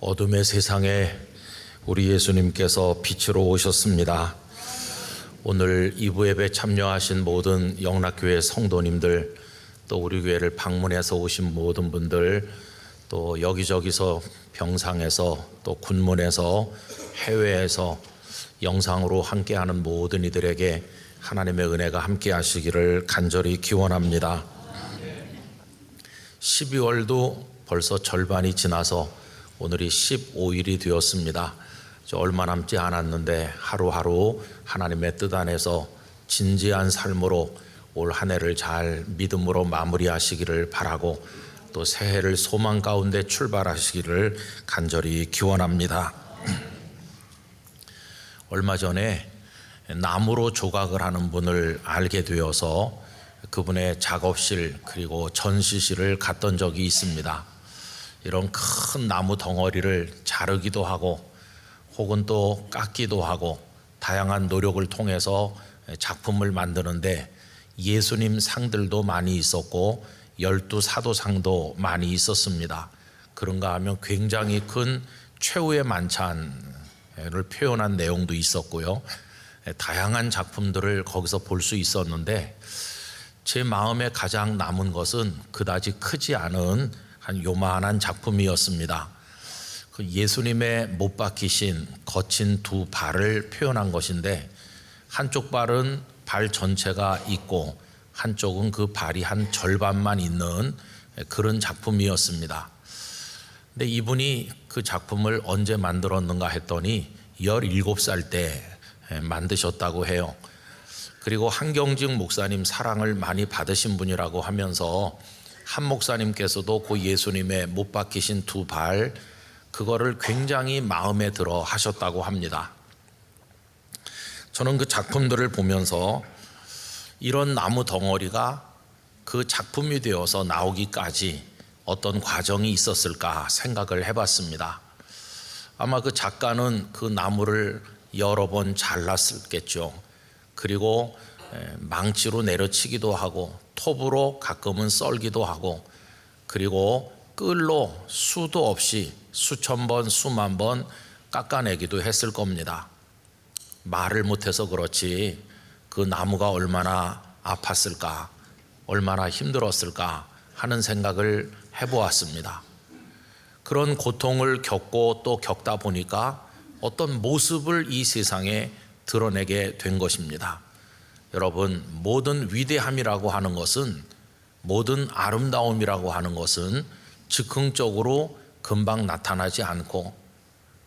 어둠의 세상에 우리 예수님께서 빛으로 오셨습니다. 오늘 2부 예배 참여하신 모든 영락교회 성도님들, 또 우리 교회를 방문해서 오신 모든 분들, 또 여기저기서 병상에서 또 군문에서 해외에서 영상으로 함께하는 모든 이들에게 하나님의 은혜가 함께 하시기를 간절히 기원합니다. 12월도 벌써 절반이 지나서 오늘이 15일이 되었습니다. 얼마 남지 않았는데 하루하루 하나님의 뜻 안에서 진지한 삶으로 올 한 해를 잘 믿음으로 마무리하시기를 바라고, 또 새해를 소망 가운데 출발하시기를 간절히 기원합니다. 얼마 전에 나무로 조각을 하는 분을 알게 되어서 그분의 작업실 그리고 전시실을 갔던 적이 있습니다. 이런 큰 나무 덩어리를 자르기도 하고 혹은 또 깎기도 하고 다양한 노력을 통해서 작품을 만드는데 예수님 상들도 많이 있었고 12사도상도 많이 있었습니다. 그런가 하면 굉장히 큰 최후의 만찬을 표현한 내용도 있었고요. 다양한 작품들을 거기서 볼 수 있었는데 제 마음에 가장 남은 것은 그다지 크지 않은 한 요만한 작품이었습니다. 그 예수님의 못 박히신 거친 두 발을 표현한 것인데, 한쪽 발은 발 전체가 있고 한쪽은 그 발이 한 절반만 있는 그런 작품이었습니다. 근데 이분이 그 작품을 언제 만들었는가 했더니 17살 때 만드셨다고 해요. 그리고 한경직 목사님 사랑을 많이 받으신 분이라고 하면서 한 목사님께서도 그 예수님의 못 박히신 두 발, 그거를 굉장히 마음에 들어 하셨다고 합니다. 저는 그 작품들을 보면서 이런 나무 덩어리가 그 작품이 되어서 나오기까지 어떤 과정이 있었을까 생각을 해봤습니다. 아마 그 작가는 그 나무를 여러 번 잘랐겠죠. 그리고 망치로 내려치기도 하고 톱으로 가끔은 썰기도 하고, 그리고 끌로 수도 없이 수천 번 수만 번 깎아내기도 했을 겁니다. 말을 못해서 그렇지 그 나무가 얼마나 아팠을까, 얼마나 힘들었을까 하는 생각을 해보았습니다. 그런 고통을 겪고 또 겪다 보니까 어떤 모습을 이 세상에 드러내게 된 것입니다. 여러분, 모든 위대함이라고 하는 것은, 모든 아름다움이라고 하는 것은 즉흥적으로 금방 나타나지 않고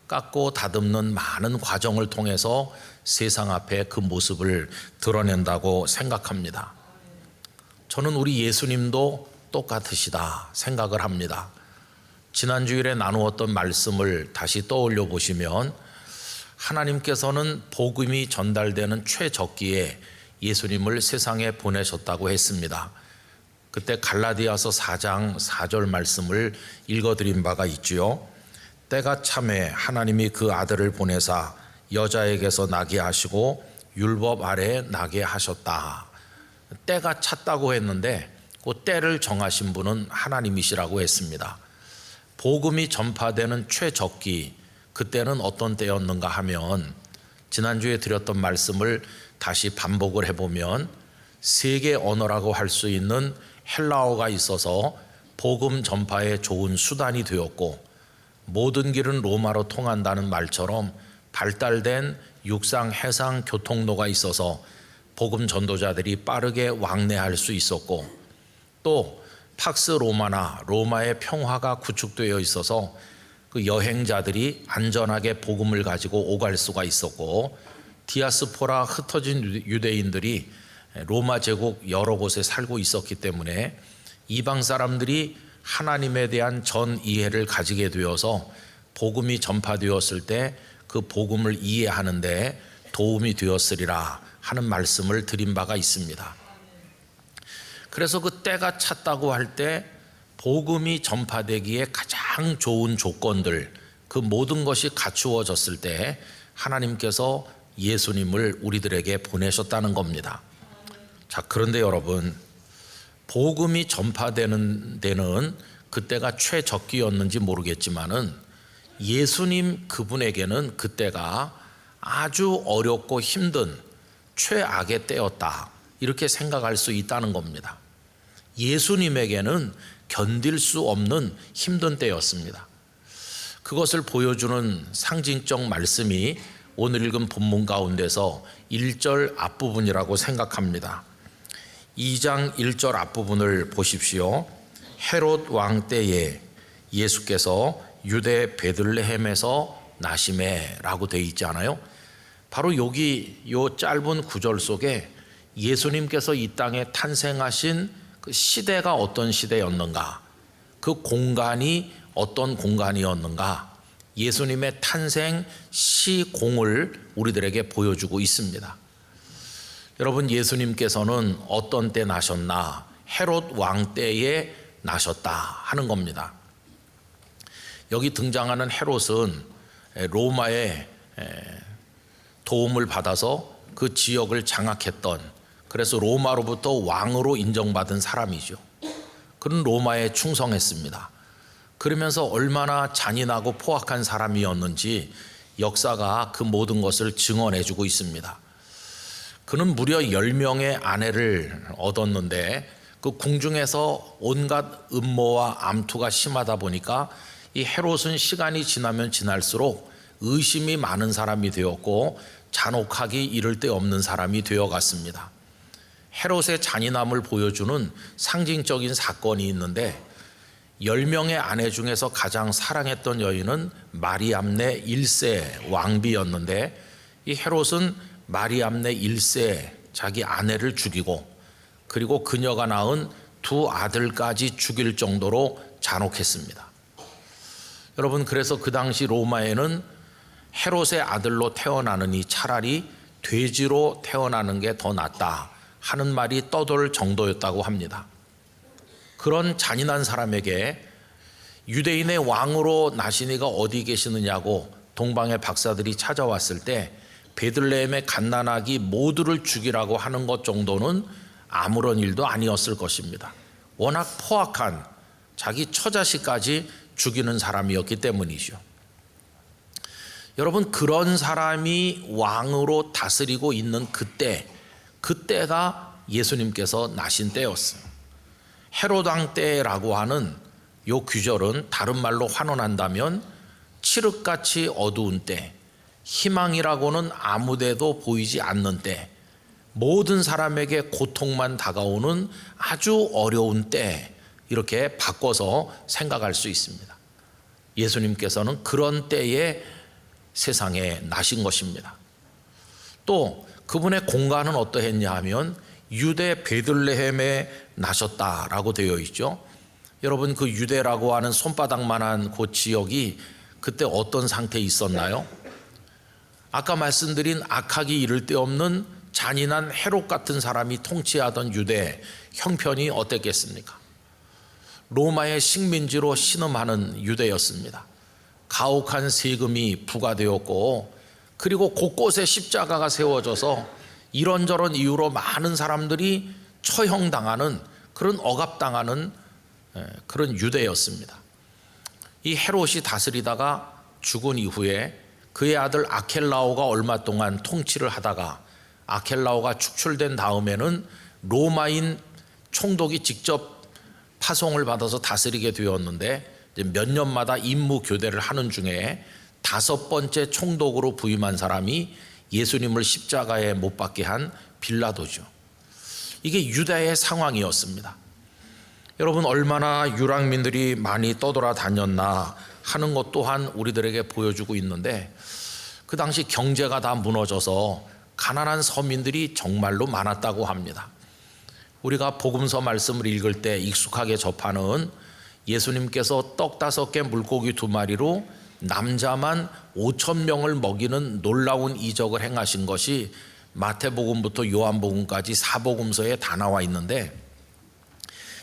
깎고 다듬는 많은 과정을 통해서 세상 앞에 그 모습을 드러낸다고 생각합니다. 저는 우리 예수님도 똑같으시다 생각을 합니다. 지난 주일에 나누었던 말씀을 다시 떠올려 보시면 하나님께서는 복음이 전달되는 최적기에 예수님을 세상에 보내셨다고 했습니다. 그때 갈라디아서 4장 4절 말씀을 읽어드린 바가 있지요. 때가 참에 하나님이 그 아들을 보내사 여자에게서 나게 하시고 율법 아래에 나게 하셨다. 때가 찼다고 했는데 그 때를 정하신 분은 하나님이시라고 했습니다. 복음이 전파되는 최적기, 그때는 어떤 때였는가 하면 지난주에 드렸던 말씀을 다시 반복을 해보면 세계 언어라고 할 수 있는 헬라어가 있어서 복음 전파에 좋은 수단이 되었고, 모든 길은 로마로 통한다는 말처럼 발달된 육상 해상 교통로가 있어서 복음 전도자들이 빠르게 왕래할 수 있었고, 또 팍스 로마나 로마의 평화가 구축되어 있어서 그 여행자들이 안전하게 복음을 가지고 오갈 수가 있었고, 디아스포라 흩어진 유대인들이 로마 제국 여러 곳에 살고 있었기 때문에 이방 사람들이 하나님에 대한 전 이해를 가지게 되어서 복음이 전파되었을 때 그 복음을 이해하는 데 도움이 되었으리라 하는 말씀을 드린 바가 있습니다. 그래서 그 때가 찼다고 할 때 복음이 전파되기에 가장 좋은 조건들, 그 모든 것이 갖추어졌을 때 하나님께서 예수님을 우리들에게 보내셨다는 겁니다. 자, 그런데 여러분, 복음이 전파되는 데는 그때가 최적기였는지 모르겠지만은 예수님 그분에게는 그때가 아주 어렵고 힘든 최악의 때였다, 이렇게 생각할 수 있다는 겁니다. 예수님에게는 견딜 수 없는 힘든 때였습니다. 그것을 보여주는 상징적 말씀이 오늘 읽은 본문 가운데서 1절 앞부분이라고 생각합니다. 2장 1절 앞부분을 보십시오. 헤롯 왕 때에 예수께서 유대 베들레헴에서 나시매 라고 되어 있지 않아요? 바로 여기 요 짧은 구절 속에 예수님께서 이 땅에 탄생하신 그 시대가 어떤 시대였는가, 그 공간이 어떤 공간이었는가, 예수님의 탄생 시공을 우리들에게 보여주고 있습니다. 여러분, 예수님께서는 어떤 때 나셨나? 헤롯 왕 때에 나셨다 하는 겁니다. 여기 등장하는 헤롯은 로마의 도움을 받아서 그 지역을 장악했던, 그래서 로마로부터 왕으로 인정받은 사람이죠. 그는 로마에 충성했습니다. 그러면서 얼마나 잔인하고 포악한 사람이었는지 역사가 그 모든 것을 증언해주고 있습니다. 그는 무려 10명의 아내를 얻었는데 그 궁중에서 온갖 음모와 암투가 심하다 보니까 이 헤롯은 시간이 지나면 지날수록 의심이 많은 사람이 되었고 잔혹하기 이를 데 없는 사람이 되어갔습니다. 헤롯의 잔인함을 보여주는 상징적인 사건이 있는데 10명의 아내 중에서 가장 사랑했던 여인은 마리암네 1세 왕비였는데 이 헤롯은 마리암네 1세 자기 아내를 죽이고 그리고 그녀가 낳은 두 아들까지 죽일 정도로 잔혹했습니다. 여러분, 그래서 그 당시 로마에는 헤롯의 아들로 태어나느니 차라리 돼지로 태어나는 게 더 낫다 하는 말이 떠돌 정도였다고 합니다. 그런 잔인한 사람에게 유대인의 왕으로 나시니가 어디 계시느냐고 동방의 박사들이 찾아왔을 때 베들레헴의 갓난아기 모두를 죽이라고 하는 것 정도는 아무런 일도 아니었을 것입니다. 워낙 포악한 자기 처자식까지 죽이는 사람이었기 때문이죠. 여러분, 그런 사람이 왕으로 다스리고 있는 그때가 예수님께서 나신 때였어요. 헤롯 왕 때라고 하는 요 규절은 다른 말로 환원한다면 칠흑같이 어두운 때, 희망이라고는 아무데도 보이지 않는 때, 모든 사람에게 고통만 다가오는 아주 어려운 때, 이렇게 바꿔서 생각할 수 있습니다. 예수님께서는 그런 때에 세상에 나신 것입니다. 또 그분의 공간은 어떠했냐 하면 유대 베들레헴에 나셨다라고 되어 있죠. 여러분, 그 유대라고 하는 손바닥만한 그 지역이 그때 어떤 상태에 있었나요? 아까 말씀드린 악하기 이를 데 없는 잔인한 헤롯 같은 사람이 통치하던 유대 형편이 어땠겠습니까? 로마의 식민지로 신음하는 유대였습니다. 가혹한 세금이 부과되었고 그리고 곳곳에 십자가가 세워져서 이런저런 이유로 많은 사람들이 처형당하는, 그런 억압당하는 그런 유대였습니다. 이 헤롯이 다스리다가 죽은 이후에 그의 아들 아켈라오가 얼마 동안 통치를 하다가 아켈라오가 축출된 다음에는 로마인 총독이 직접 파송을 받아서 다스리게 되었는데 몇 년마다 임무 교대를 하는 중에 5번째 총독으로 부임한 사람이 예수님을 십자가에 못 박게 한 빌라도죠. 이게 유다의 상황이었습니다. 여러분, 얼마나 유랑민들이 많이 떠돌아다녔나 하는 것 또한 우리들에게 보여주고 있는데 그 당시 경제가 다 무너져서 가난한 서민들이 정말로 많았다고 합니다. 우리가 복음서 말씀을 읽을 때 익숙하게 접하는 예수님께서 떡 5개 물고기 2마리로 남자만 5,000명을 먹이는 놀라운 이적을 행하신 것이 마태복음부터 요한복음까지 4복음서에 다 나와 있는데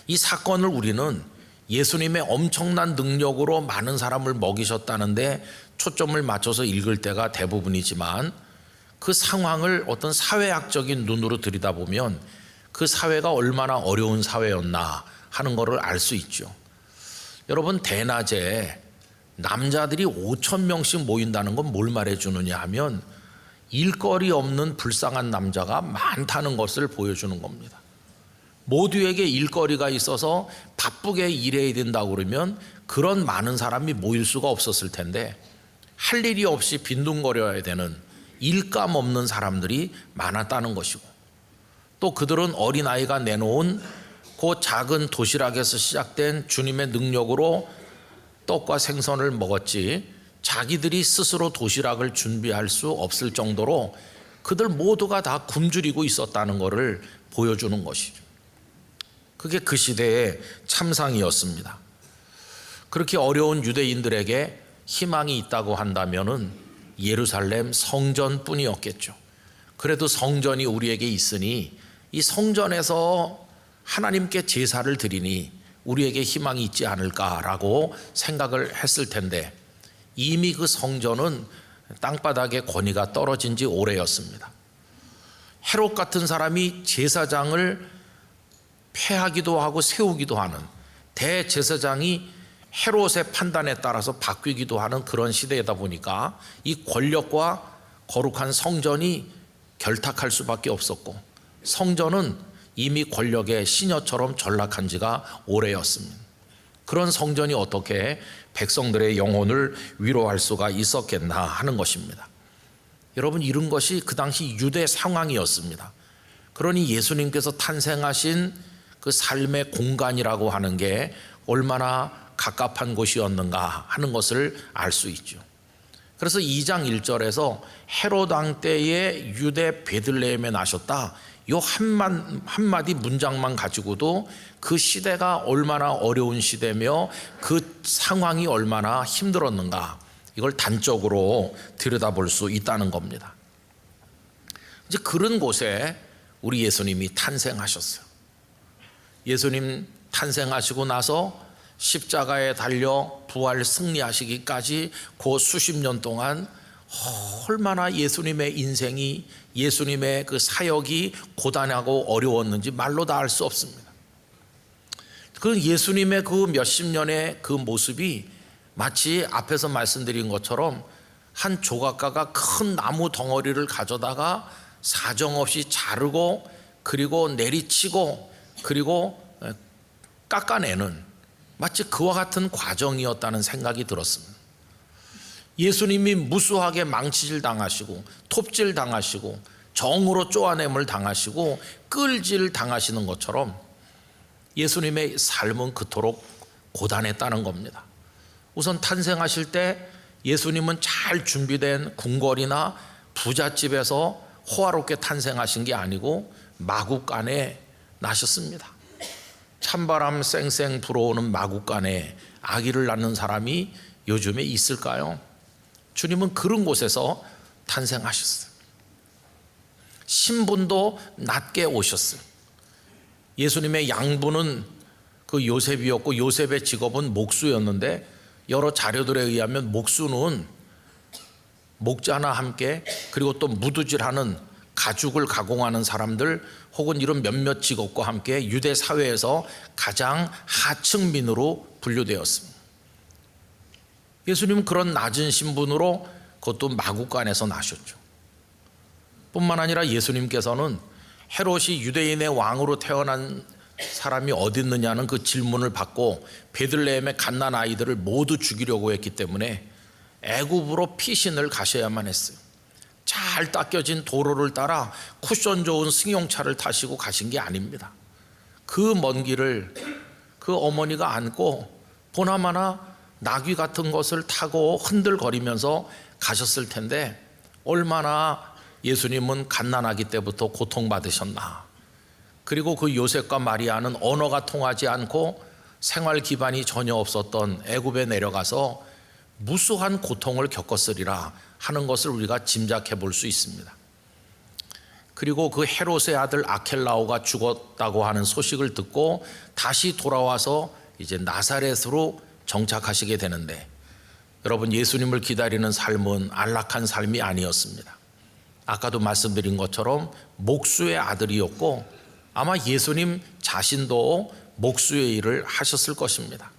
이 사건을 우리는 예수님의 엄청난 능력으로 많은 사람을 먹이셨다는데 초점을 맞춰서 읽을 때가 대부분이지만 그 상황을 어떤 사회학적인 눈으로 들여다보면 그 사회가 얼마나 어려운 사회였나 하는 것을 알 수 있죠. 여러분, 대낮에 남자들이 5,000명씩 모인다는 건 뭘 말해주느냐 하면 일거리 없는 불쌍한 남자가 많다는 것을 보여주는 겁니다. 모두에게 일거리가 있어서 바쁘게 일해야 된다고 그러면 그런 많은 사람이 모일 수가 없었을 텐데 할 일이 없이 빈둥거려야 되는 일감 없는 사람들이 많았다는 것이고, 또 그들은 어린아이가 내놓은 그 작은 도시락에서 시작된 주님의 능력으로 떡과 생선을 먹었지 자기들이 스스로 도시락을 준비할 수 없을 정도로 그들 모두가 다 굶주리고 있었다는 것을 보여주는 것이죠. 그게 그 시대의 참상이었습니다. 그렇게 어려운 유대인들에게 희망이 있다고 한다면은 예루살렘 성전뿐이었겠죠. 그래도 성전이 우리에게 있으니 이 성전에서 하나님께 제사를 드리니 우리에게 희망이 있지 않을까라고 생각을 했을 텐데 이미 그 성전은 땅바닥에 권위가 떨어진 지 오래였습니다. 헤롯 같은 사람이 제사장을 폐하기도 하고 세우기도 하는, 대제사장이 헤롯의 판단에 따라서 바뀌기도 하는 그런 시대이다 보니까 이 권력과 거룩한 성전이 결탁할 수밖에 없었고, 성전은 이미 권력의 시녀처럼 전락한 지가 오래였습니다. 그런 성전이 어떻게 백성들의 영혼을 위로할 수가 있었겠나 하는 것입니다. 여러분, 이런 것이 그 당시 유대 상황이었습니다. 그러니 예수님께서 탄생하신 그 삶의 공간이라고 하는 게 얼마나 갑갑한 곳이었는가 하는 것을 알 수 있죠. 그래서 2장 1절에서 헤롯 왕 때에 유대 베들레헴에 나셨다, 이 한마디 문장만 가지고도 그 시대가 얼마나 어려운 시대며 그 상황이 얼마나 힘들었는가, 이걸 단적으로 들여다볼 수 있다는 겁니다. 이제 그런 곳에 우리 예수님이 탄생하셨어요. 예수님 탄생하시고 나서 십자가에 달려 부활 승리하시기까지 그 수십 년 동안 얼마나 예수님의 인생이, 예수님의 그 사역이 고단하고 어려웠는지 말로 다 알 수 없습니다. 그 예수님의 그 몇십 년의 그 모습이 마치 앞에서 말씀드린 것처럼 한 조각가가 큰 나무 덩어리를 가져다가 사정없이 자르고 그리고 내리치고 그리고 깎아내는, 마치 그와 같은 과정이었다는 생각이 들었습니다. 예수님이 무수하게 망치질 당하시고 톱질 당하시고 정으로 쪼아냄을 당하시고 끌질 당하시는 것처럼 예수님의 삶은 그토록 고단했다는 겁니다. 우선 탄생하실 때 예수님은 잘 준비된 궁궐이나 부잣집에서 호화롭게 탄생하신 게 아니고 마국간에 나셨습니다. 찬바람 쌩쌩 불어오는 마국간에 아기를 낳는 사람이 요즘에 있을까요? 주님은 그런 곳에서 탄생하셨어요. 신분도 낮게 오셨어요. 예수님의 양부는 그 요셉이었고 요셉의 직업은 목수였는데 여러 자료들에 의하면 목수는 목자나 함께 그리고 또 무두질하는 가죽을 가공하는 사람들 혹은 이런 몇몇 직업과 함께 유대 사회에서 가장 하층민으로 분류되었습니다. 예수님은 그런 낮은 신분으로 그것도 마국간에서 나셨죠. 뿐만 아니라 예수님께서는 헤롯이 유대인의 왕으로 태어난 사람이 어디 있느냐는 그 질문을 받고 베들레헴의 갓난 아이들을 모두 죽이려고 했기 때문에 애굽으로 피신을 가셔야만 했어요. 잘 닦여진 도로를 따라 쿠션 좋은 승용차를 타시고 가신 게 아닙니다. 그 먼 길을 그 어머니가 안고 보나마나 나귀 같은 것을 타고 흔들거리면서 가셨을 텐데 얼마나 예수님은 갓난아기 때부터 고통받으셨나. 그리고 그 요셉과 마리아는 언어가 통하지 않고 생활 기반이 전혀 없었던 애굽에 내려가서 무수한 고통을 겪었으리라 하는 것을 우리가 짐작해 볼 수 있습니다. 그리고 그 헤롯의 아들 아켈라오가 죽었다고 하는 소식을 듣고 다시 돌아와서 이제 나사렛으로 정착하시게 되는데, 여러분, 예수님을 기다리는 삶은 안락한 삶이 아니었습니다. 아까도 말씀드린 것처럼 목수의 아들이었고 아마 예수님 자신도 목수의 일을 하셨을 것입니다.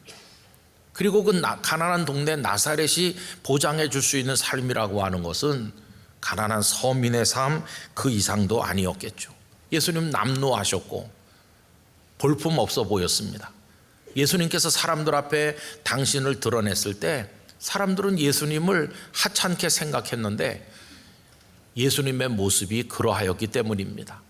그리고 그 가난한 동네 나사렛이 보장해 줄 수 있는 삶이라고 하는 것은 가난한 서민의 삶 그 이상도 아니었겠죠. 예수님 남루하셨고 볼품 없어 보였습니다. 예수님께서 사람들 앞에 당신을 드러냈을 때 사람들은 예수님을 하찮게 생각했는데 예수님의 모습이 그러하였기 때문입니다.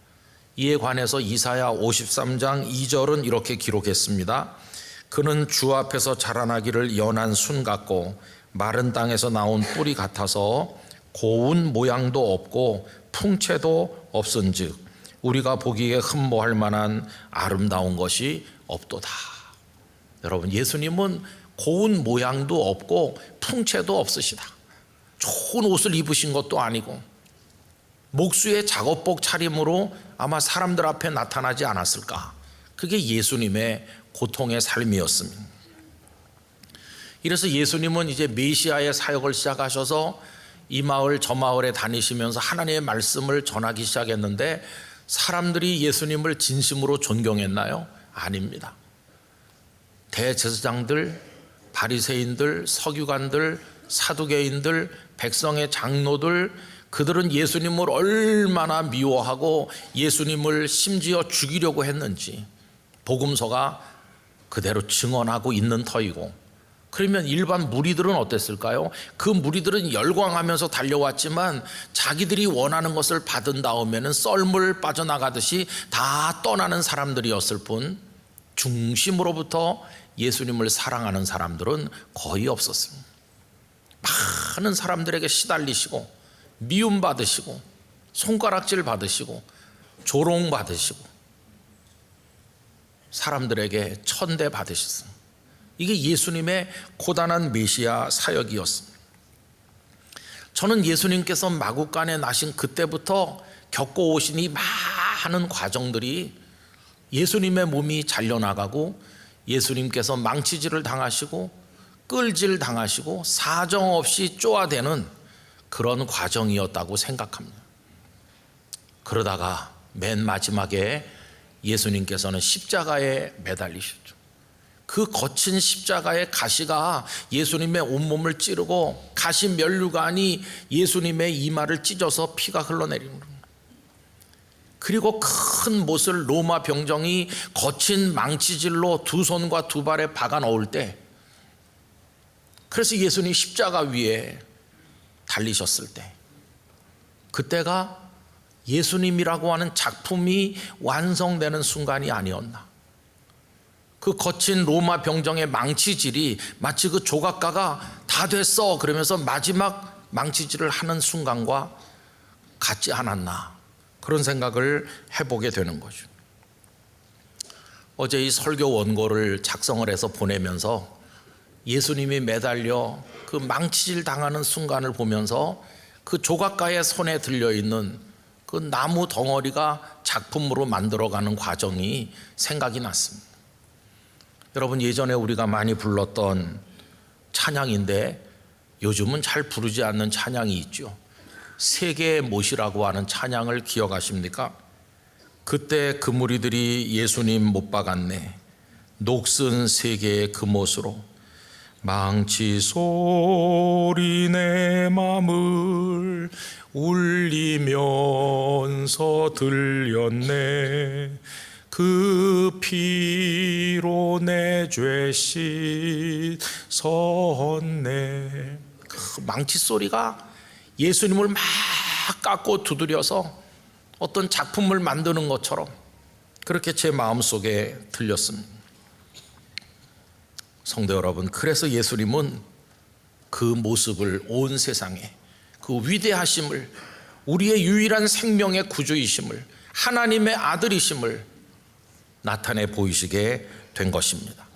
이에 관해서 이사야 53장 2절은 이렇게 기록했습니다. 그는 주 앞에서 자라나기를 연한 순 같고 마른 땅에서 나온 뿌리 같아서 고운 모양도 없고 풍채도 없은즉 우리가 보기에 흠모할 만한 아름다운 것이 없도다. 여러분, 예수님은 고운 모양도 없고 풍채도 없으시다. 좋은 옷을 입으신 것도 아니고 목수의 작업복 차림으로 아마 사람들 앞에 나타나지 않았을까. 그게 예수님의 고통의 삶이었습니다. 이래서 예수님은 이제 메시아의 사역을 시작하셔서 이 마을 저 마을에 다니시면서 하나님의 말씀을 전하기 시작했는데 사람들이 예수님을 진심으로 존경했나요? 아닙니다. 대제사장들, 바리새인들, 서기관들, 사두개인들, 백성의 장로들, 그들은 예수님을 얼마나 미워하고 예수님을 심지어 죽이려고 했는지 복음서가 그대로 증언하고 있는 터이고, 그러면 일반 무리들은 어땠을까요? 그 무리들은 열광하면서 달려왔지만 자기들이 원하는 것을 받은 다음에는 썰물 빠져나가듯이 다 떠나는 사람들이었을 뿐 중심으로부터 예수님을 사랑하는 사람들은 거의 없었습니다. 많은 사람들에게 시달리시고 미움받으시고 손가락질 받으시고 조롱받으시고 사람들에게 천대 받으셨습니다. 이게 예수님의 고단한 메시아 사역이었습니다. 저는 예수님께서 마구간에 나신 그때부터 겪어오신 이 많은 과정들이 예수님의 몸이 잘려나가고 예수님께서 망치질을 당하시고 끌질 당하시고 사정없이 쪼아대는 그런 과정이었다고 생각합니다. 그러다가 맨 마지막에 예수님께서는 십자가에 매달리셨죠. 그 거친 십자가의 가시가 예수님의 온몸을 찌르고 가시 면류관이 예수님의 이마를 찢어서 피가 흘러내리는 겁니다. 그리고 큰 못을 로마 병정이 거친 망치질로 두 손과 두 발에 박아 넣을 때, 그래서 예수님 십자가 위에 달리셨을 때, 그때가 예수님이라고 하는 작품이 완성되는 순간이 아니었나. 그 거친 로마 병정의 망치질이 마치 그 조각가가 다 됐어 그러면서 마지막 망치질을 하는 순간과 같지 않았나, 그런 생각을 해보게 되는 거죠. 어제 이 설교 원고를 작성을 해서 보내면서 예수님이 매달려 그 망치질 당하는 순간을 보면서 그 조각가의 손에 들려있는 그 나무 덩어리가 작품으로 만들어가는 과정이 생각이 났습니다. 여러분, 예전에 우리가 많이 불렀던 찬양인데 요즘은 잘 부르지 않는 찬양이 있죠. 세계의 못이라고 하는 찬양을 기억하십니까? 그때 그 무리들이 예수님 못 박았네, 녹슨 세계의 그 못으로 망치 소리 내 맘을 울리면서 들렸네, 그 피로 내 죄 씻었네. 그 망치 소리가 예수님을 막 깎고 두드려서 어떤 작품을 만드는 것처럼 그렇게 제 마음속에 들렸습니다. 성도 여러분, 그래서 예수님은 그 모습을 온 세상에, 그 위대하심을, 우리의 유일한 생명의 구주이심을, 하나님의 아들이심을 나타내 보이시게 된 것입니다.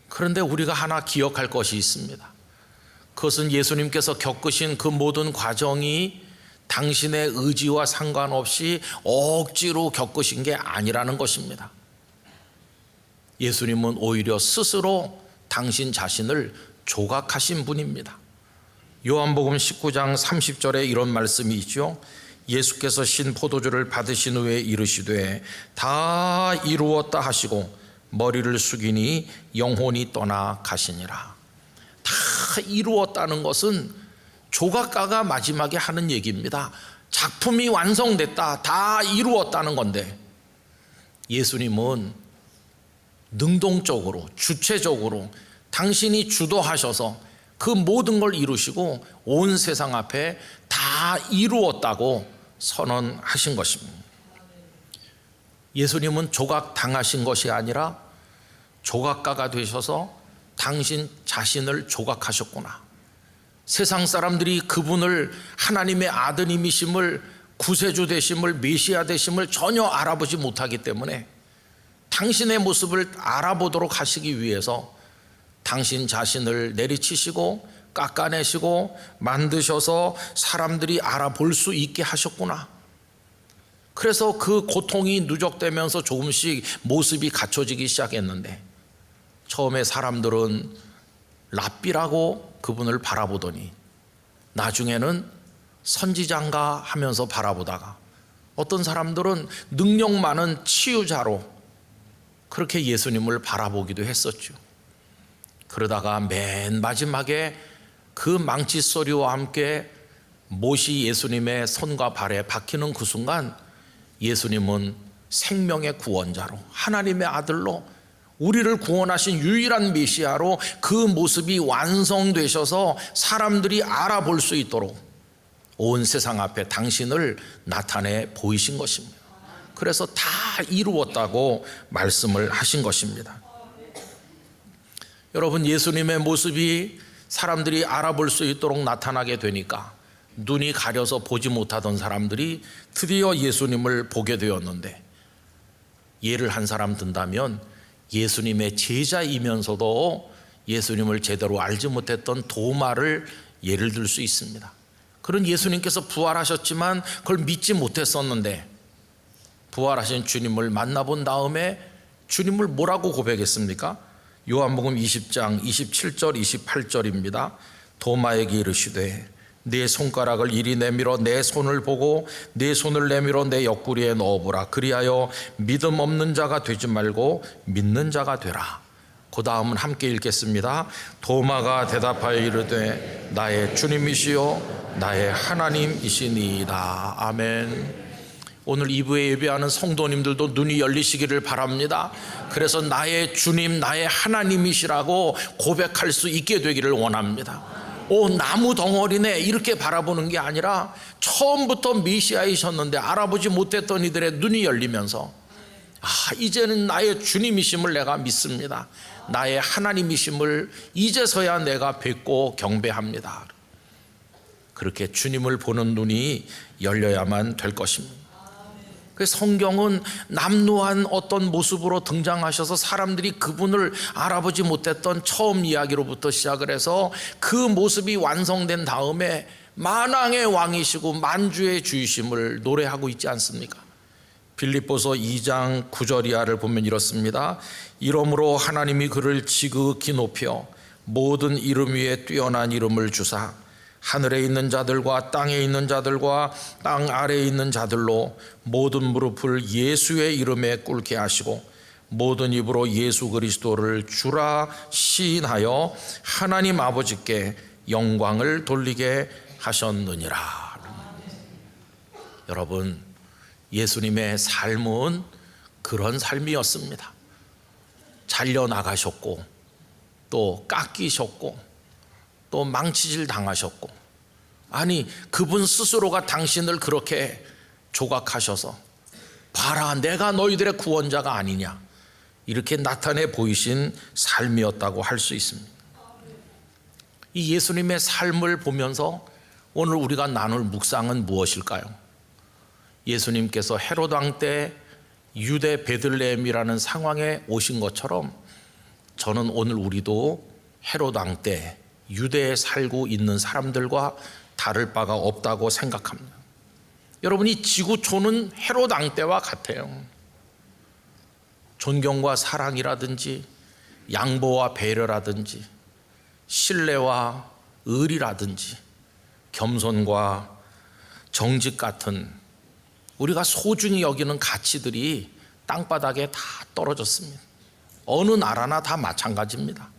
그런데 우리가 하나 기억할 것이 있습니다. 그것은 예수님께서 겪으신 그 모든 과정이 당신의 의지와 상관없이 억지로 겪으신 게 아니라는 것입니다. 예수님은 오히려 스스로 당신 자신을 조각하신 분입니다. 요한복음 19장 30절에 이런 말씀이 있죠. 예수께서 신 포도주를 받으신 후에 이르시되 다 이루었다 하시고 머리를 숙이니 영혼이 떠나 가시니라. 다 이루었다는 것은 조각가가 마지막에 하는 얘기입니다. 작품이 완성됐다, 다 이루었다는 건데, 예수님은 능동적으로 주체적으로 당신이 주도하셔서 그 모든 걸 이루시고 온 세상 앞에 다 이루었다고 선언하신 것입니다. 예수님은 조각 당하신 것이 아니라 조각가가 되셔서 당신 자신을 조각하셨구나. 세상 사람들이 그분을 하나님의 아드님이심을, 구세주 되심을, 메시아 되심을 전혀 알아보지 못하기 때문에 당신의 모습을 알아보도록 하시기 위해서 당신 자신을 내리치시고 깎아내시고 만드셔서 사람들이 알아볼 수 있게 하셨구나. 그래서 그 고통이 누적되면서 조금씩 모습이 갖춰지기 시작했는데, 처음에 사람들은 랍비라고 그분을 바라보더니 나중에는 선지자인가 하면서 바라보다가 어떤 사람들은 능력 많은 치유자로 그렇게 예수님을 바라보기도 했었죠. 그러다가 맨 마지막에 그 망치 소리와 함께 못이 예수님의 손과 발에 박히는 그 순간, 예수님은 생명의 구원자로, 하나님의 아들로, 우리를 구원하신 유일한 메시아로 그 모습이 완성되셔서 사람들이 알아볼 수 있도록 온 세상 앞에 당신을 나타내 보이신 것입니다. 그래서 다 이루었다고 말씀을 하신 것입니다. 여러분, 예수님의 모습이 사람들이 알아볼 수 있도록 나타나게 되니까 눈이 가려서 보지 못하던 사람들이 드디어 예수님을 보게 되었는데, 예를 한 사람 든다면 예수님의 제자이면서도 예수님을 제대로 알지 못했던 도마를 예를 들 수 있습니다. 그런 예수님께서 부활하셨지만 그걸 믿지 못했었는데, 부활하신 주님을 만나본 다음에 주님을 뭐라고 고백했습니까? 요한복음 20장 27절 28절입니다. 도마에게 이르시되 내 손가락을 이리 내밀어 내 손을 보고 내 손을 내밀어 내 옆구리에 넣어보라. 그리하여 믿음 없는 자가 되지 말고 믿는 자가 되라. 그 다음은 함께 읽겠습니다. 도마가 대답하여 이르되 나의 주님이시요 나의 하나님이시니이다. 아멘. 오늘 2부에 예배하는 성도님들도 눈이 열리시기를 바랍니다. 그래서 나의 주님, 나의 하나님이시라고 고백할 수 있게 되기를 원합니다. 나무 덩어리네 이렇게 바라보는 게 아니라 처음부터 메시아이셨는데 알아보지 못했던 이들의 눈이 열리면서 이제는 나의 주님이심을 내가 믿습니다. 나의 하나님이심을 이제서야 내가 뵙고 경배합니다. 그렇게 주님을 보는 눈이 열려야만 될 것입니다. 성경은 남루한 어떤 모습으로 등장하셔서 사람들이 그분을 알아보지 못했던 처음 이야기로부터 시작을 해서 그 모습이 완성된 다음에 만왕의 왕이시고 만주의 주이심을 노래하고 있지 않습니까? 빌립보서 2장 9절 이하를 보면 이렇습니다. 이러므로 하나님이 그를 지극히 높여 모든 이름 위에 뛰어난 이름을 주사 하늘에 있는 자들과 땅에 있는 자들과 땅 아래에 있는 자들로 모든 무릎을 예수의 이름에 꿇게 하시고 모든 입으로 예수 그리스도를 주라 시인하여 하나님 아버지께 영광을 돌리게 하셨느니라. 여러분, 예수님의 삶은 그런 삶이었습니다. 잘려나가셨고 또 깎이셨고 또 망치질 당하셨고, 아니 그분 스스로가 당신을 그렇게 조각하셔서 봐라 내가 너희들의 구원자가 아니냐 이렇게 나타내 보이신 삶이었다고 할 수 있습니다. 이 예수님의 삶을 보면서 오늘 우리가 나눌 묵상은 무엇일까요? 예수님께서 헤롯 왕 때 유대 베들레헴이라는 상황에 오신 것처럼 저는 오늘 우리도 헤롯 왕 때 유대에 살고 있는 사람들과 다를 바가 없다고 생각합니다. 여러분, 이 지구촌은 헤롯 왕 때와 같아요. 존경과 사랑이라든지 양보와 배려라든지 신뢰와 의리라든지 겸손과 정직 같은 우리가 소중히 여기는 가치들이 땅바닥에 다 떨어졌습니다. 어느 나라나 다 마찬가지입니다.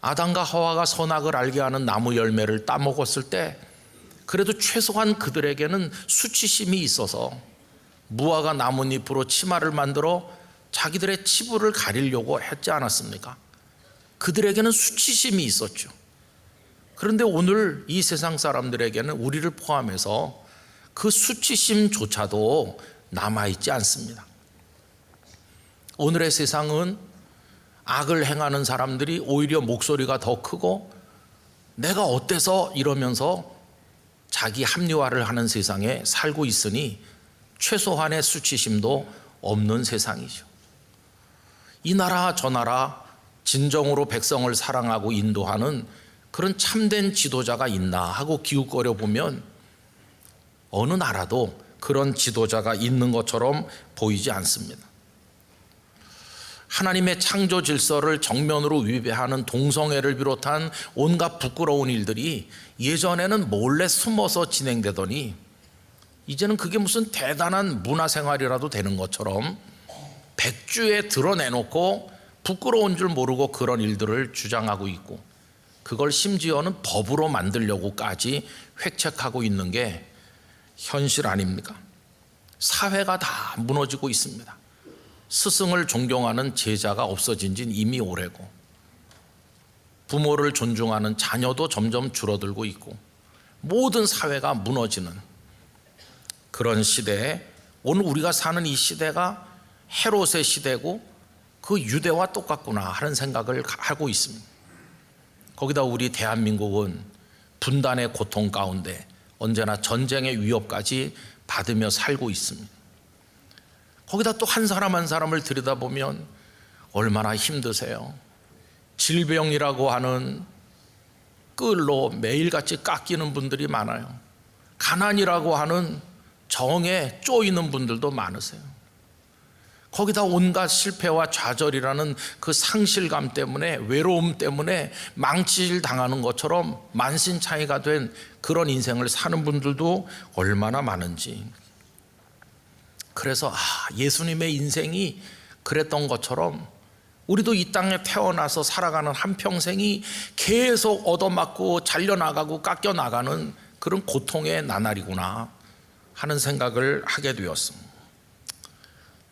아담과 하와가 선악을 알게 하는 나무 열매를 따먹었을 때 그래도 최소한 그들에게는 수치심이 있어서 무화과 나뭇잎으로 치마를 만들어 자기들의 치부를 가리려고 했지 않았습니까? 그들에게는 수치심이 있었죠. 그런데 오늘 이 세상 사람들에게는 우리를 포함해서 그 수치심조차도 남아있지 않습니다. 오늘의 세상은 악을 행하는 사람들이 오히려 목소리가 더 크고 내가 어때서 이러면서 자기 합리화를 하는 세상에 살고 있으니 최소한의 수치심도 없는 세상이죠. 이 나라 저 나라 진정으로 백성을 사랑하고 인도하는 그런 참된 지도자가 있나 하고 기웃거려 보면 어느 나라도 그런 지도자가 있는 것처럼 보이지 않습니다. 하나님의 창조 질서를 정면으로 위배하는 동성애를 비롯한 온갖 부끄러운 일들이 예전에는 몰래 숨어서 진행되더니 이제는 그게 무슨 대단한 문화생활이라도 되는 것처럼 백주에 드러내놓고 부끄러운 줄 모르고 그런 일들을 주장하고 있고 그걸 심지어는 법으로 만들려고까지 획책하고 있는 게 현실 아닙니까? 사회가 다 무너지고 있습니다. 스승을 존경하는 제자가 없어진 지는 이미 오래고 부모를 존중하는 자녀도 점점 줄어들고 있고 모든 사회가 무너지는 그런 시대에 오늘 우리가 사는 이 시대가 헤롯의 시대고 그 유대와 똑같구나 하는 생각을 하고 있습니다. 거기다 우리 대한민국은 분단의 고통 가운데 언제나 전쟁의 위협까지 받으며 살고 있습니다. 거기다 또 한 사람 한 사람을 들여다보면 얼마나 힘드세요. 질병이라고 하는 끌로 매일같이 깎이는 분들이 많아요. 가난이라고 하는 정에 쪼이는 분들도 많으세요. 거기다 온갖 실패와 좌절이라는 그 상실감 때문에 외로움 때문에 망칠 당하는 것처럼 만신창이가 된 그런 인생을 사는 분들도 얼마나 많은지. 그래서 예수님의 인생이 그랬던 것처럼 우리도 이 땅에 태어나서 살아가는 한평생이 계속 얻어맞고 잘려나가고 깎여나가는 그런 고통의 나날이구나 하는 생각을 하게 되었습니다.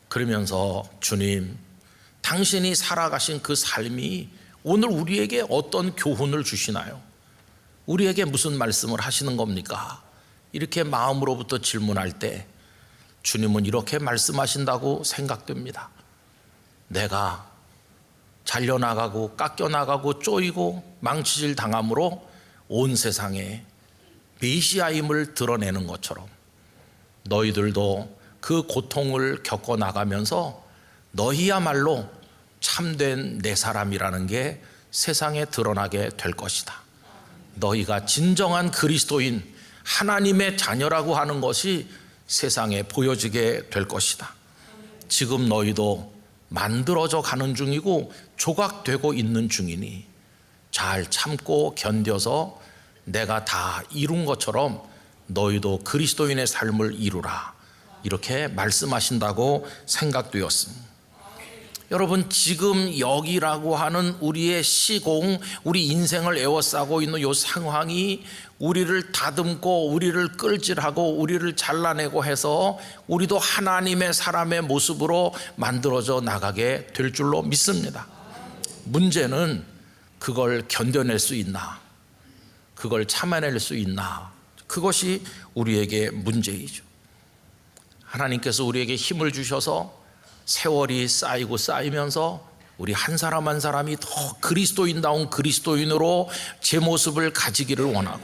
그러면서 주님, 당신이 살아가신 그 삶이 오늘 우리에게 어떤 교훈을 주시나요? 우리에게 무슨 말씀을 하시는 겁니까? 이렇게 마음으로부터 질문할 때 주님은 이렇게 말씀하신다고 생각됩니다. 내가 잘려나가고 깎여나가고 쪼이고 망치질 당함으로 온 세상에 메시아임을 드러내는 것처럼 너희들도 그 고통을 겪어나가면서 너희야말로 참된 내 사람이라는 게 세상에 드러나게 될 것이다. 너희가 진정한 그리스도인 하나님의 자녀라고 하는 것이 세상에 보여지게 될 것이다. 지금 너희도 만들어져 가는 중이고 조각되고 있는 중이니 잘 참고 견뎌서 내가 다 이룬 것처럼 너희도 그리스도인의 삶을 이루라. 이렇게 말씀하신다고 생각되었습니다. 여러분, 지금 여기라고 하는 우리의 시공, 우리 인생을 에워싸고 있는 이 상황이 우리를 다듬고 우리를 끌질하고 우리를 잘라내고 해서 우리도 하나님의 사람의 모습으로 만들어져 나가게 될 줄로 믿습니다. 문제는 그걸 견뎌낼 수 있나, 그걸 참아낼 수 있나, 그것이 우리에게 문제이죠. 하나님께서 우리에게 힘을 주셔서 세월이 쌓이고 쌓이면서 우리 한 사람 한 사람이 더 그리스도인다운 그리스도인으로 제 모습을 가지기를 원하고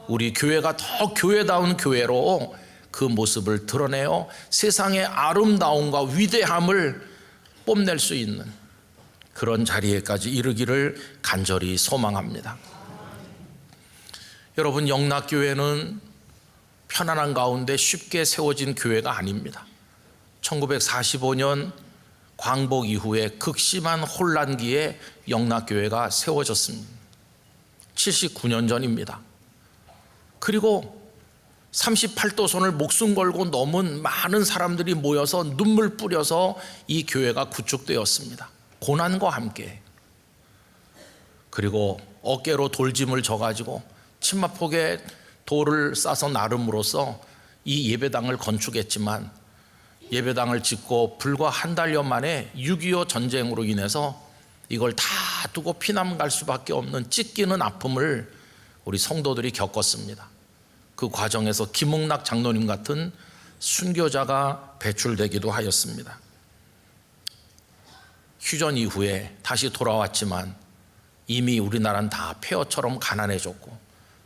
우리 교회가 더 교회다운 교회로 그 모습을 드러내어 세상의 아름다움과 위대함을 뽐낼 수 있는 그런 자리에까지 이르기를 간절히 소망합니다. 여러분, 영락교회는 편안한 가운데 쉽게 세워진 교회가 아닙니다. 1945년 광복 이후에 극심한 혼란기에 영락교회가 세워졌습니다. 79년 전입니다. 그리고 38도선을 목숨 걸고 넘은 많은 사람들이 모여서 눈물 뿌려서 이 교회가 구축되었습니다. 고난과 함께. 그리고 어깨로 돌짐을 져가지고 치마폭에 돌을 싸서 나름으로써 이 예배당을 건축했지만, 예배당을 짓고 불과 한 달여 만에 6.25 전쟁으로 인해서 이걸 다 두고 피난 갈 수밖에 없는 찢기는 아픔을 우리 성도들이 겪었습니다. 그 과정에서 김흥락 장로님 같은 순교자가 배출되기도 하였습니다. 휴전 이후에 다시 돌아왔지만 이미 우리나라는 다 폐허처럼 가난해졌고,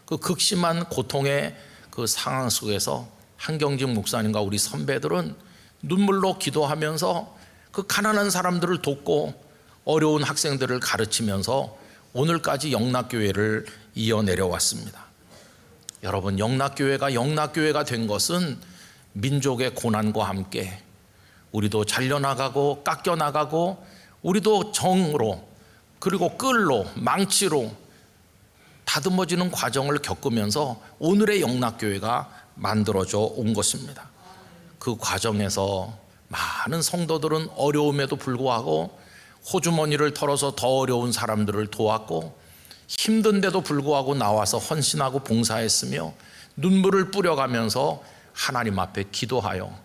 그 극심한 고통의 그 상황 속에서 한경직 목사님과 우리 선배들은 눈물로 기도하면서 그 가난한 사람들을 돕고 어려운 학생들을 가르치면서 오늘까지 영락교회를 이어내려왔습니다. 여러분, 영락교회가 영락교회가 된 것은 민족의 고난과 함께 우리도 잘려나가고 깎여나가고, 우리도 정으로 그리고 끌로 망치로 다듬어지는 과정을 겪으면서 오늘의 영락교회가 만들어져 온 것입니다. 그 과정에서 많은 성도들은 어려움에도 불구하고 호주머니를 털어서 더 어려운 사람들을 도왔고, 힘든데도 불구하고 나와서 헌신하고 봉사했으며 눈물을 뿌려가면서 하나님 앞에 기도하여,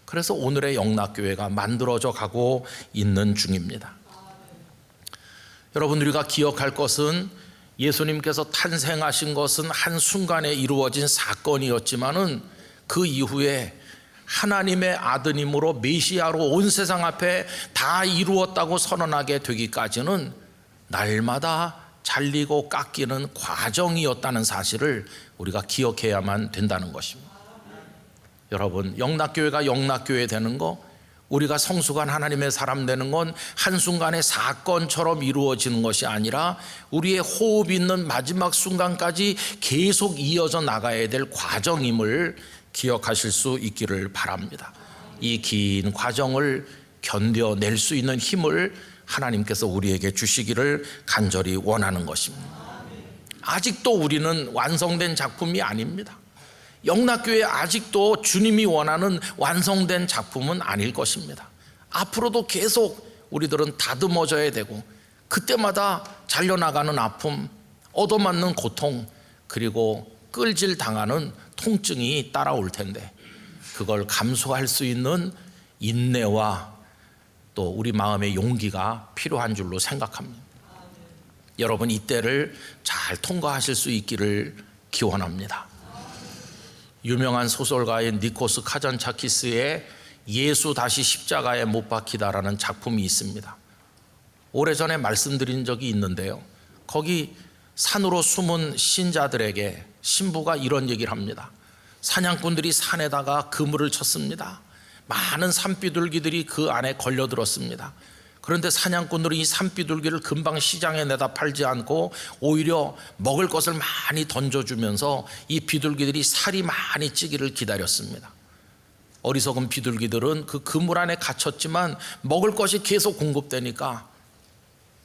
그래서 오늘의 영락교회가 만들어져 가고 있는 중입니다. 여러분, 우리가 기억할 것은 예수님께서 탄생하신 것은 한순간에 이루어진 사건이었지만은 그 이후에 하나님의 아드님으로 메시아로 온 세상 앞에 다 이루었다고 선언하게 되기까지는 날마다 잘리고 깎이는 과정이었다는 사실을 우리가 기억해야만 된다는 것입니다. 여러분, 영락교회가 영락교회 되는 거, 우리가 성숙한 하나님의 사람 되는 건 한순간의 사건처럼 이루어지는 것이 아니라 우리의 호흡 있는 마지막 순간까지 계속 이어져 나가야 될 과정임을 기억하실 수 있기를 바랍니다. 이 긴 과정을 견뎌낼 수 있는 힘을 하나님께서 우리에게 주시기를 간절히 원하는 것입니다. 아직도 우리는 완성된 작품이 아닙니다. 영락교회 아직도 주님이 원하는 완성된 작품은 아닐 것입니다. 앞으로도 계속 우리들은 다듬어져야 되고, 그때마다 잘려나가는 아픔, 얻어맞는 고통, 그리고 끌질 당하는 통증이 따라올 텐데, 그걸 감수할 수 있는 인내와 또 우리 마음의 용기가 필요한 줄로 생각합니다. 여러분, 이때를 잘 통과하실 수 있기를 기원합니다. 유명한 소설가인 니코스 카잔차키스의 예수 다시 십자가에 못 박히다라는 작품이 있습니다. 오래전에 말씀드린 적이 있는데요, 거기 산으로 숨은 신자들에게 신부가 이런 얘기를 합니다. 사냥꾼들이 산에다가 그물을 쳤습니다. 많은 산비둘기들이 그 안에 걸려들었습니다. 그런데 사냥꾼들이 이 산비둘기를 금방 시장에 내다 팔지 않고 오히려 먹을 것을 많이 던져주면서 이 비둘기들이 살이 많이 찌기를 기다렸습니다. 어리석은 비둘기들은 그 그물 안에 갇혔지만 먹을 것이 계속 공급되니까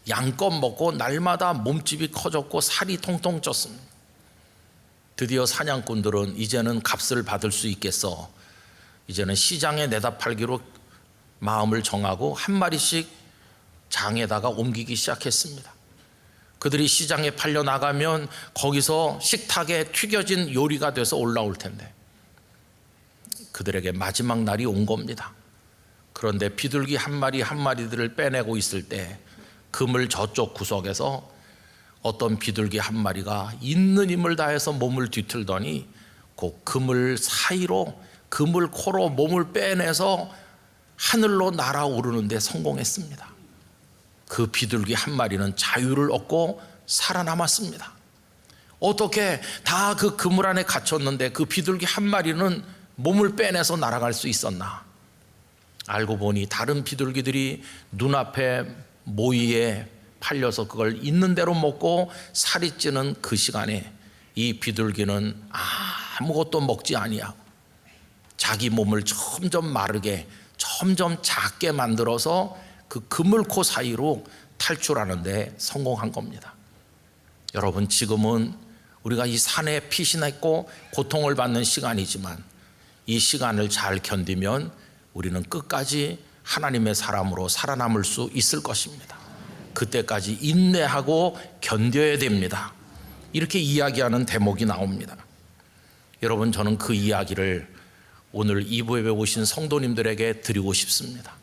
양껏 먹고 날마다 몸집이 커졌고 살이 통통 쪘습니다. 드디어 사냥꾼들은 이제는 값을 받을 수 있겠어, 이제는 시장에 내다 팔기로 마음을 정하고 한 마리씩 장에다가 옮기기 시작했습니다. 그들이 시장에 팔려 나가면 거기서 식탁에 튀겨진 요리가 돼서 올라올 텐데, 그들에게 마지막 날이 온 겁니다. 그런데 비둘기 한 마리 한 마리들을 빼내고 있을 때 그물 저쪽 구석에서 어떤 비둘기 한 마리가 있는 힘을 다해서 몸을 뒤틀더니 그 그물 사이로, 그물 코로 몸을 빼내서 하늘로 날아오르는 데 성공했습니다. 그 비둘기 한 마리는 자유를 얻고 살아남았습니다. 어떻게 다 그 그물 안에 갇혔는데 그 비둘기 한 마리는 몸을 빼내서 날아갈 수 있었나? 알고 보니 다른 비둘기들이 눈앞에 모이에 팔려서 그걸 있는 대로 먹고 살이 찌는 그 시간에 이 비둘기는 아무것도 먹지 아니하고 자기 몸을 점점 마르게, 점점 작게 만들어서 그 그물코 사이로 탈출하는 데 성공한 겁니다. 여러분, 지금은 우리가 이 산에 피신했고 고통을 받는 시간이지만 이 시간을 잘 견디면 우리는 끝까지 하나님의 사람으로 살아남을 수 있을 것입니다. 그때까지 인내하고 견뎌야 됩니다. 이렇게 이야기하는 대목이 나옵니다. 여러분, 저는 그 이야기를 오늘 이부예배 오신 성도님들에게 드리고 싶습니다.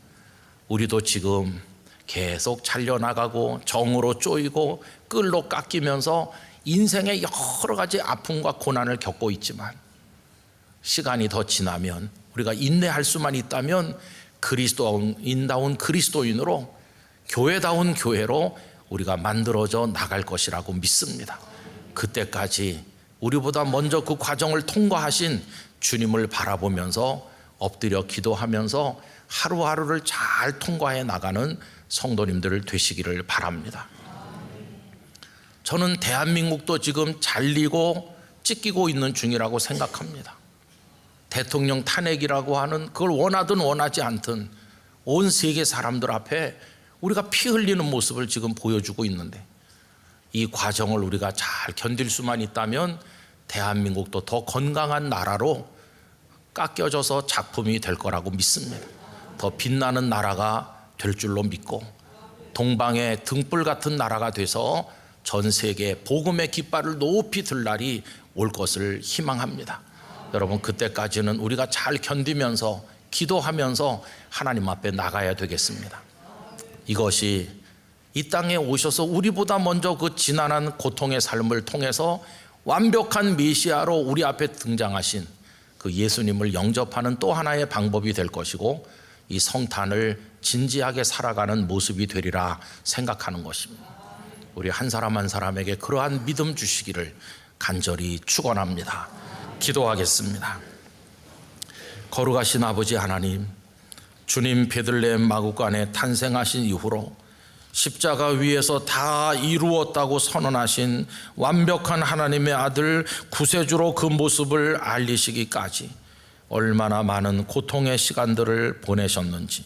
우리도 지금 계속 잘려나가고 정으로 쪼이고 끌로 깎이면서 인생의 여러 가지 아픔과 고난을 겪고 있지만 시간이 더 지나면 우리가 인내할 수만 있다면 그리스도인다운 그리스도인으로, 교회다운 교회로 우리가 만들어져 나갈 것이라고 믿습니다. 그때까지 우리보다 먼저 그 과정을 통과하신 주님을 바라보면서 엎드려 기도하면서 하루하루를 잘 통과해 나가는 성도님들 되시기를 바랍니다. 저는 대한민국도 지금 잘리고 찢기고 있는 중이라고 생각합니다. 대통령 탄핵이라고 하는, 그걸 원하든 원하지 않든 온 세계 사람들 앞에 우리가 피 흘리는 모습을 지금 보여주고 있는데, 이 과정을 우리가 잘 견딜 수만 있다면 대한민국도 더 건강한 나라로 깎여져서 작품이 될 거라고 믿습니다. 더 빛나는 나라가 될 줄로 믿고 동방의 등불 같은 나라가 돼서 전 세계 복음의 깃발을 높이 들 날이 올 것을 희망합니다. 여러분, 그때까지는 우리가 잘 견디면서 기도하면서 하나님 앞에 나가야 되겠습니다. 이것이 이 땅에 오셔서 우리보다 먼저 그 지난한 고통의 삶을 통해서 완벽한 메시아로 우리 앞에 등장하신 그 예수님을 영접하는 또 하나의 방법이 될 것이고, 이 성탄을 진지하게 살아가는 모습이 되리라 생각하는 것입니다. 우리 한 사람 한 사람에게 그러한 믿음 주시기를 간절히 축원합니다. 기도하겠습니다. 거룩하신 아버지 하나님, 주님 베들레헴 마구간에 탄생하신 이후로 십자가 위에서 다 이루었다고 선언하신 완벽한 하나님의 아들 구세주로 그 모습을 알리시기까지 얼마나 많은 고통의 시간들을 보내셨는지,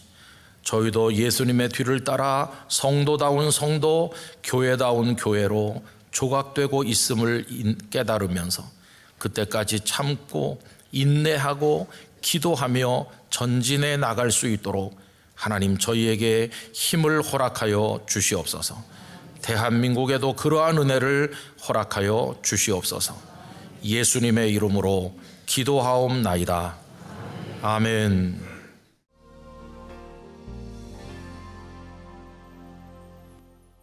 저희도 예수님의 뒤를 따라 성도다운 성도, 교회다운 교회로 조각되고 있음을 깨달으면서 그때까지 참고 인내하고 기도하며 전진해 나갈 수 있도록 하나님 저희에게 힘을 허락하여 주시옵소서. 대한민국에도 그러한 은혜를 허락하여 주시옵소서. 예수님의 이름으로 기도하옵나이다. 아멘.